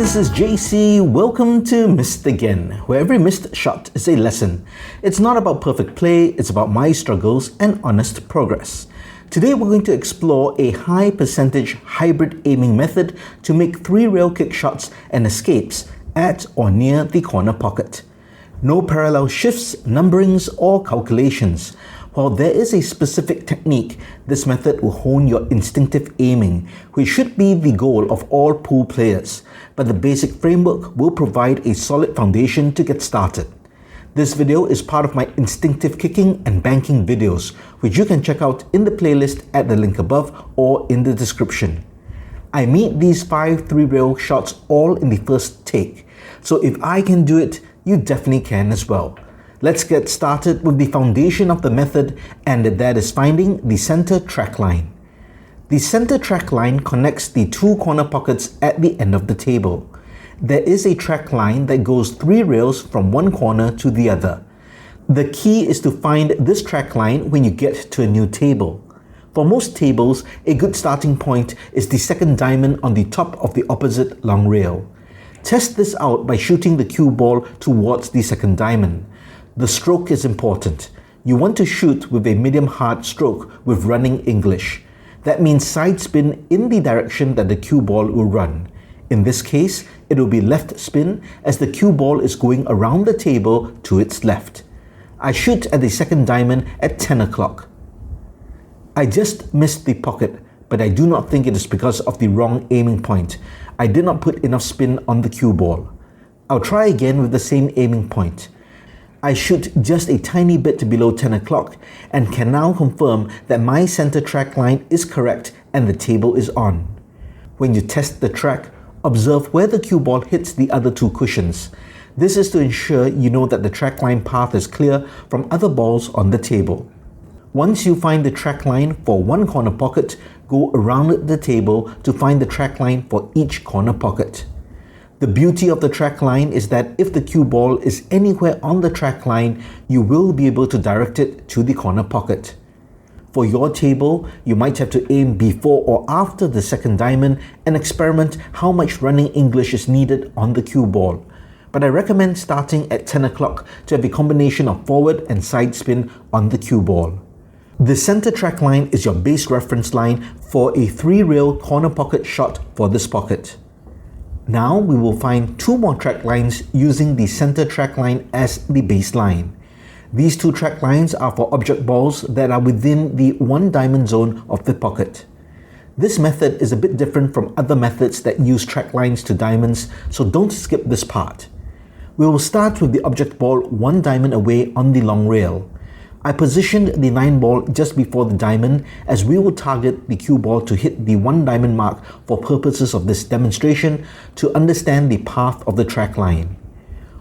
this is JC. Welcome to Missed Again, where every missed shot is a lesson. It's not about perfect play, it's about my struggles and honest progress. Today we're going to explore a high percentage hybrid aiming method to make 3-rail kick shots and escapes at or near the corner pocket. No parallel shifts, numberings or calculations. While there is a specific technique, this method will hone your instinctive aiming, which should be the goal of all pool players, but the basic framework will provide a solid foundation to get started. This video is part of my instinctive kicking and banking videos, which you can check out in the playlist at the link above or in the description. I made these 5 3-rail shots all in the first take, so if I can do it, you definitely can as well. Let's get started with the foundation of the method, and that is finding the center track line. The center track line connects the 2 corner pockets at the end of the table. There is a track line that goes 3 rails from one corner to the other. The key is to find this track line when you get to a new table. For most tables, a good starting point is the second diamond on the top of the opposite long rail. Test this out by shooting the cue ball towards the second diamond. The stroke is important. You want to shoot with a medium hard stroke with running English. That means side spin in the direction that the cue ball will run. In this case, it will be left spin as the cue ball is going around the table to its left. I shoot at the second diamond at 10 o'clock. I just missed the pocket, but I do not think it is because of the wrong aiming point. I did not put enough spin on the cue ball. I'll try again with the same aiming point. I shoot just a tiny bit below 10 o'clock and can now confirm that my center track line is correct and the table is on. When you test the track, observe where the cue ball hits the other 2 cushions. This is to ensure you know that the track line path is clear from other balls on the table. Once you find the track line for one corner pocket, go around the table to find the track line for each corner pocket. The beauty of the track line is that if the cue ball is anywhere on the track line, you will be able to direct it to the corner pocket. For your table, you might have to aim before or after the second diamond and experiment how much running English is needed on the cue ball. But I recommend starting at 10 o'clock to have a combination of forward and side spin on the cue ball. The center track line is your base reference line for a 3-rail corner pocket shot for this pocket. Now we will find 2 more track lines using the center track line as the baseline. These 2 track lines are for object balls that are within the 1 diamond zone of the pocket. This method is a bit different from other methods that use track lines to diamonds, so don't skip this part. We will start with the object ball 1 diamond away on the long rail. I positioned the 9 ball just before the diamond as we will target the cue ball to hit the 1 diamond mark for purposes of this demonstration to understand the path of the track line.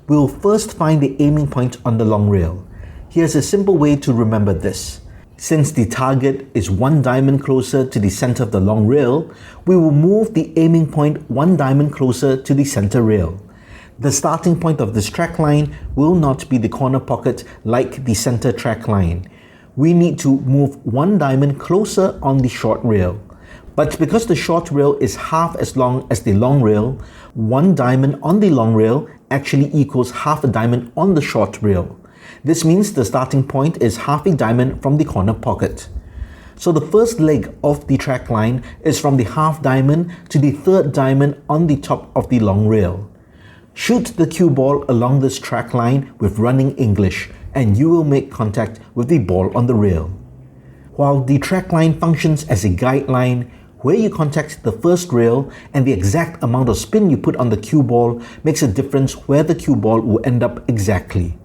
We will first find the aiming point on the long rail. Here's a simple way to remember this. Since the target is 1 diamond closer to the center of the long rail, we will move the aiming point 1 diamond closer to the center rail. The starting point of this track line will not be the corner pocket like the center track line. We need to move 1 diamond closer on the short rail. But because the short rail is half as long as the long rail, 1 diamond on the long rail actually equals half a diamond on the short rail. This means the starting point is half a diamond from the corner pocket. So the first leg of the track line is from the half diamond to the 3rd diamond on the top of the long rail. Shoot the cue ball along this track line with running English and you will make contact with the ball on the rail. While the track line functions as a guideline, where you contact the first rail and the exact amount of spin you put on the cue ball makes a difference where the cue ball will end up exactly.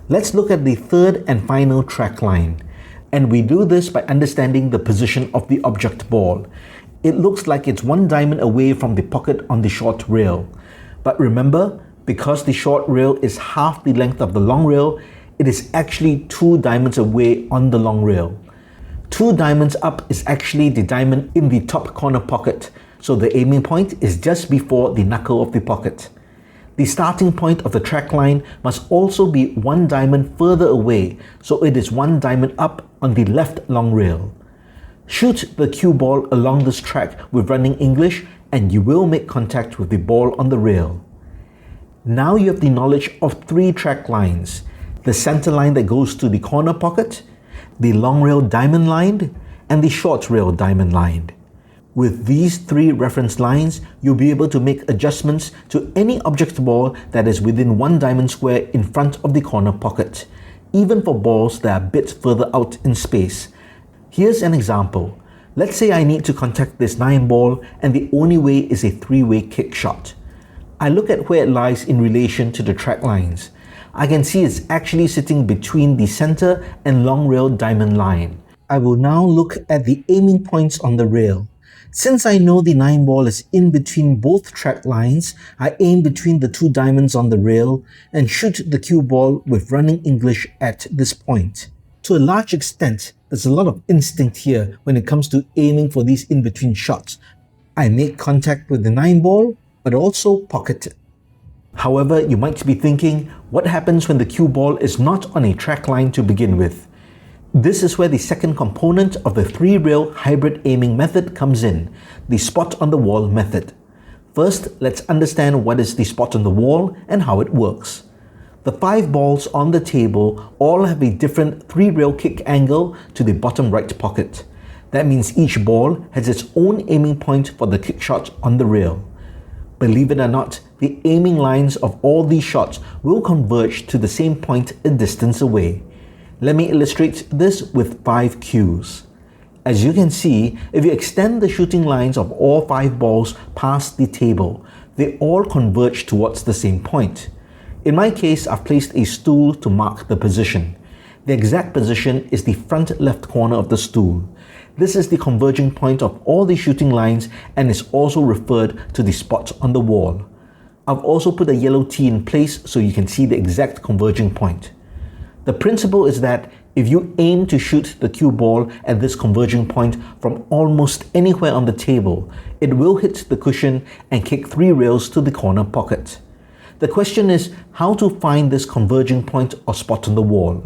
Let's look at the 3rd and final track line. And we do this by understanding the position of the object ball. It looks like it's 1 diamond away from the pocket on the short rail. But remember, because the short rail is half the length of the long rail, it is actually 2 diamonds away on the long rail. 2 diamonds up is actually the diamond in the top corner pocket, so the aiming point is just before the knuckle of the pocket. The starting point of the track line must also be 1 diamond further away, so it is 1 diamond up on the left long rail. Shoot the cue ball along this track with running English and you will make contact with the ball on the rail. Now you have the knowledge of 3 track lines: the center line that goes to the corner pocket, the long rail diamond line, and the short rail diamond line. With these 3 reference lines, you'll be able to make adjustments to any object ball that is within 1 diamond square in front of the corner pocket, even for balls that are a bit further out in space. Here's an example. Let's say I need to contact this 9 ball and the only way is a 3-way kick shot. I look at where it lies in relation to the track lines. I can see it's actually sitting between the center and long rail diamond line. I will now look at the aiming points on the rail. Since I know the 9 ball is in between both track lines, I aim between the 2 diamonds on the rail and shoot the cue ball with running English at this point. To a large extent, there's a lot of instinct here when it comes to aiming for these in-between shots. I make contact with the 9 ball, but also pocket it. However, you might be thinking, what happens when the cue ball is not on a track line to begin with? This is where the second component of the 3-rail hybrid aiming method comes in, the spot on the wall method. First, let's understand what is the spot on the wall and how it works. The 5 balls on the table all have a different 3-rail kick angle to the bottom right pocket. That means each ball has its own aiming point for the kick shot on the rail. Believe it or not, the aiming lines of all these shots will converge to the same point a distance away. Let me illustrate this with 5 cues. As you can see, if you extend the shooting lines of all 5 balls past the table, they all converge towards the same point. In my case, I've placed a stool to mark the position. The exact position is the front left corner of the stool. This is the converging point of all the shooting lines and is also referred to the spot on the wall. I've also put a yellow T in place so you can see the exact converging point. The principle is that if you aim to shoot the cue ball at this converging point from almost anywhere on the table, it will hit the cushion and kick 3 rails to the corner pocket. The question is how to find this converging point or spot on the wall.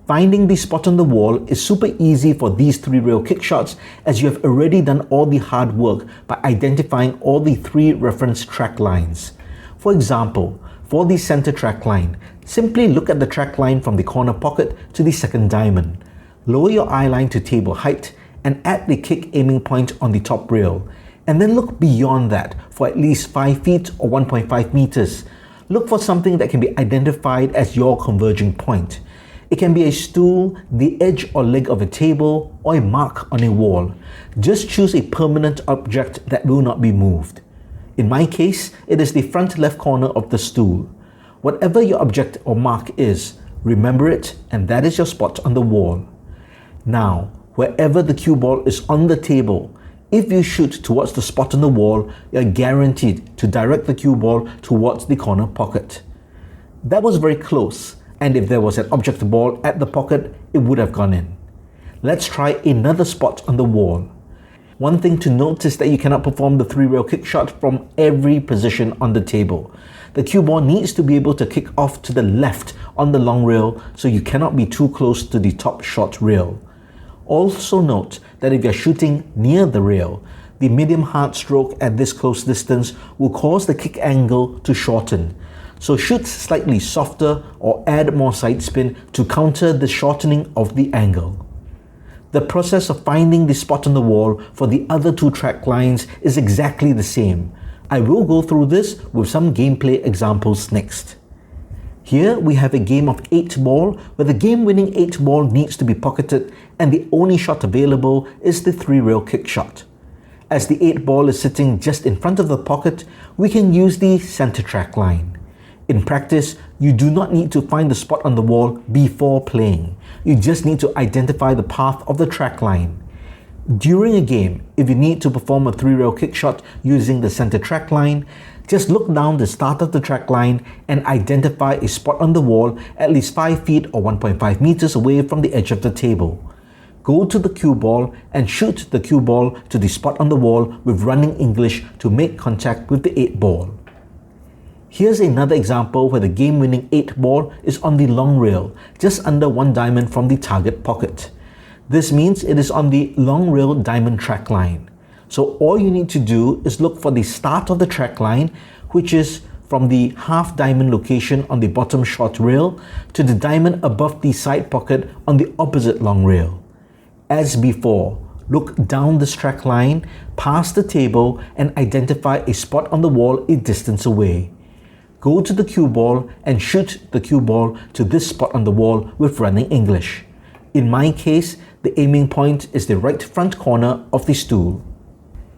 Finding the spot on the wall is super easy for these 3-rail kick shots, as you have already done all the hard work by identifying all the 3 reference track lines. For example, for the center track line, simply look at the track line from the corner pocket to the second diamond. Lower your eye line to table height and add the kick aiming point on the top rail, and then look beyond that for at least 5 feet or 1.5 meters. Look for something that can be identified as your converging point. It can be a stool, the edge or leg of a table, or a mark on a wall. Just choose a permanent object that will not be moved. In my case, it is the front left corner of the stool. Whatever your object or mark is, remember it, and that is your spot on the wall. Now, wherever the cue ball is on the table, if you shoot towards the spot on the wall, you're guaranteed to direct the cue ball towards the corner pocket. That was very close, and if there was an object ball at the pocket, it would have gone in. Let's try another spot on the wall. One thing to note is that you cannot perform the 3-rail kick shot from every position on the table. The cue ball needs to be able to kick off to the left on the long rail, so you cannot be too close to the top short rail. Also note that if you're shooting near the rail, the medium hard stroke at this close distance will cause the kick angle to shorten. So shoot slightly softer or add more side spin to counter the shortening of the angle. The process of finding the spot on the wall for the other 2 track lines is exactly the same. I will go through this with some gameplay examples next. Here we have a game of 8 ball where the game-winning 8 ball needs to be pocketed and the only shot available is the 3-rail kick shot. As the 8 ball is sitting just in front of the pocket, we can use the center track line. In practice, you do not need to find the spot on the wall before playing. You just need to identify the path of the track line. During a game, if you need to perform a 3-rail kick shot using the center track line, just look down the start of the track line and identify a spot on the wall at least 5 feet or 1.5 meters away from the edge of the table. Go to the cue ball and shoot the cue ball to the spot on the wall with running English to make contact with the 8 ball. Here's another example where the game-winning 8 ball is on the long rail, just under 1 diamond from the target pocket. This means it is on the long rail diamond track line. So all you need to do is look for the start of the track line, which is from the half diamond location on the bottom short rail to the diamond above the side pocket on the opposite long rail. As before, look down this track line, past the table, and identify a spot on the wall a distance away. Go to the cue ball and shoot the cue ball to this spot on the wall with running English. In my case, the aiming point is the right front corner of the stool.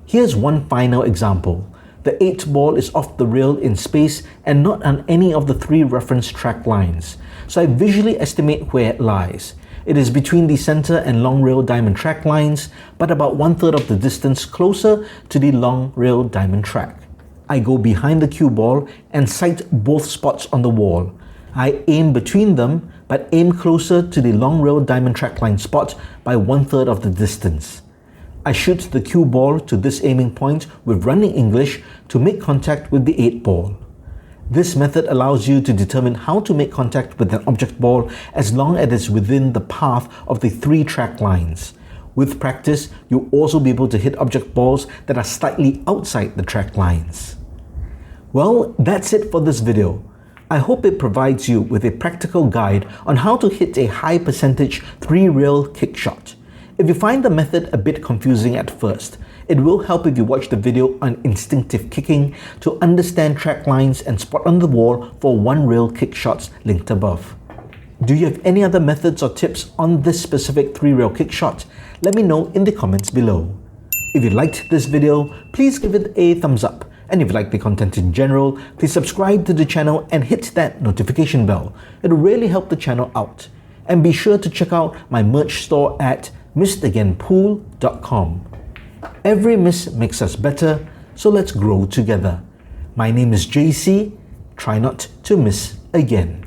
Here's one final example. The 8th ball is off the rail in space and not on any of the 3 reference track lines, so I visually estimate where it lies. It is between the center and long rail diamond track lines, but about 1/3 of the distance closer to the long rail diamond track. I go behind the cue ball and sight both spots on the wall. I aim between them, but aim closer to the long rail diamond track line spot by 1/3 of the distance. I shoot the cue ball to this aiming point with running English to make contact with the 8 ball. This method allows you to determine how to make contact with an object ball as long as it is within the path of the 3 track lines. With practice, you'll also be able to hit object balls that are slightly outside the track lines. Well, that's it for this video. I hope it provides you with a practical guide on how to hit a high percentage 3-rail kick shot. If you find the method a bit confusing at first, it will help if you watch the video on instinctive kicking to understand track lines and spot on the wall for 1-rail kick shots linked above. Do you have any other methods or tips on this specific 3-rail kick shot? Let me know in the comments below. If you liked this video, please give it a thumbs up. And if you like the content in general, please subscribe to the channel and hit that notification bell. It'll really help the channel out. And be sure to check out my merch store at missagainpool.com. Every miss makes us better, so let's grow together. My name is JC. Try not to miss again.